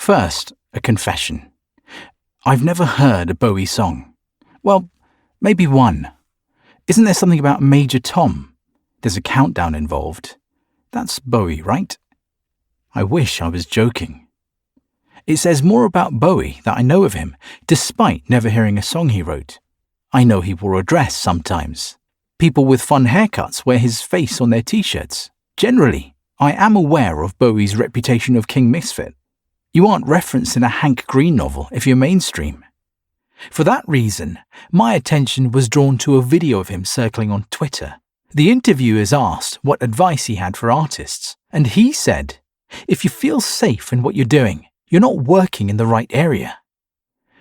First, a confession. I've never heard a Bowie song. Well, maybe one. Isn't there something about Major Tom? There's a countdown involved. That's Bowie, right? I wish I was joking. It says more about Bowie that I know of him, despite never hearing a song he wrote. I know he wore a dress sometimes. People with fun haircuts wear his face on their t-shirts. Generally, I am aware of Bowie's reputation of King Misfit. You aren't referenced in a Hank Green novel if you're mainstream. For that reason, my attention was drawn to a video of him circling on Twitter. The interviewers asked what advice he had for artists, and he said, "If you feel safe in what you're doing, you're not working in the right area.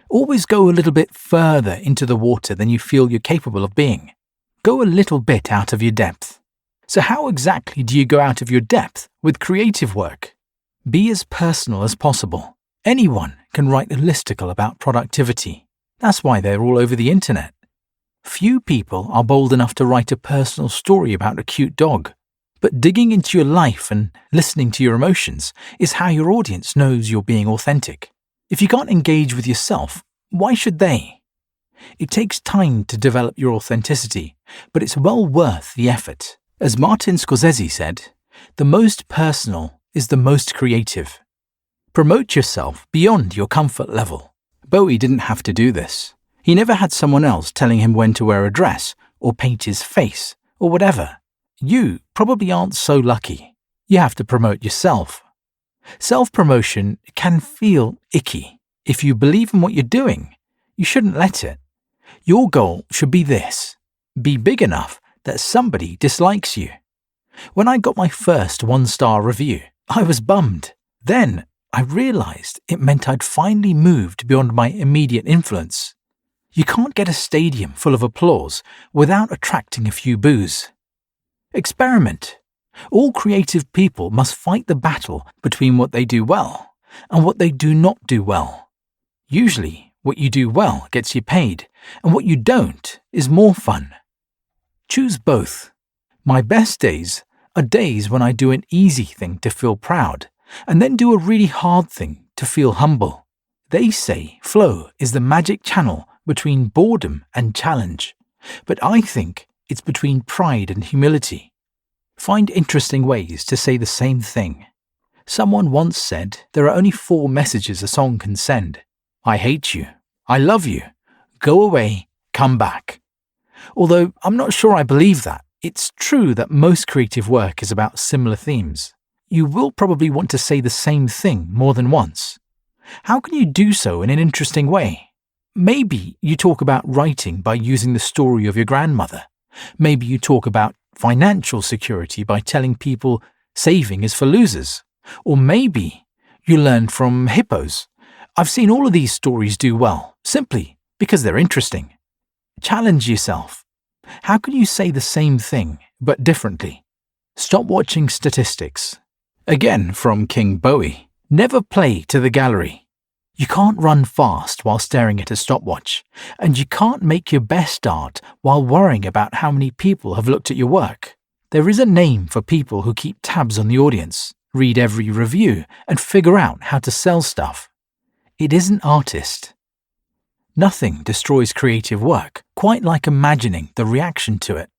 Always go a little bit further into the water than you feel you're capable of being. Go a little bit out of your depth." So how exactly do you go out of your depth with creative work? Be as personal as possible. Anyone can write a listicle about productivity. That's why they're all over the internet. Few people are bold enough to write a personal story about a cute dog. But digging into your life and listening to your emotions is how your audience knows you're being authentic. If you can't engage with yourself, why should they? It takes time to develop your authenticity, but it's well worth the effort. As Martin Scorsese said, the most personal is the most creative. Promote yourself beyond your comfort level. Bowie didn't have to do this. He never had someone else telling him when to wear a dress or paint his face or whatever. You probably aren't so lucky. You have to promote yourself. Self-promotion can feel icky. If you believe in what you're doing, you shouldn't let it. Your goal should be this: be big enough that somebody dislikes you. When I got my first 1-star review, I was bummed. Then I realized it meant I'd finally moved beyond my immediate influence. You can't get a stadium full of applause without attracting a few boos. Experiment. All creative people must fight the battle between what they do well and what they do not do well. Usually, what you do well gets you paid, and what you don't is more fun. Choose both. My best days are days when I do an easy thing to feel proud, and then do a really hard thing to feel humble. They say flow is the magic channel between boredom and challenge, but I think it's between pride and humility. Find interesting ways to say the same thing. Someone once said there are only 4 messages a song can send. I hate you. I love you. Go away. Come back. Although I'm not sure I believe that. It's true that most creative work is about similar themes. You will probably want to say the same thing more than once. How can you do so in an interesting way? Maybe you talk about writing by using the story of your grandmother. Maybe you talk about financial security by telling people saving is for losers. Or maybe you learn from hippos. I've seen all of these stories do well, simply because they're interesting. Challenge yourself. How can you say the same thing, but differently? Stop watching statistics. Again from King Bowie. Never play to the gallery. You can't run fast while staring at a stopwatch, and you can't make your best art while worrying about how many people have looked at your work. There is a name for people who keep tabs on the audience, read every review, and figure out how to sell stuff. It isn't artist. Nothing destroys creative work quite like imagining the reaction to it.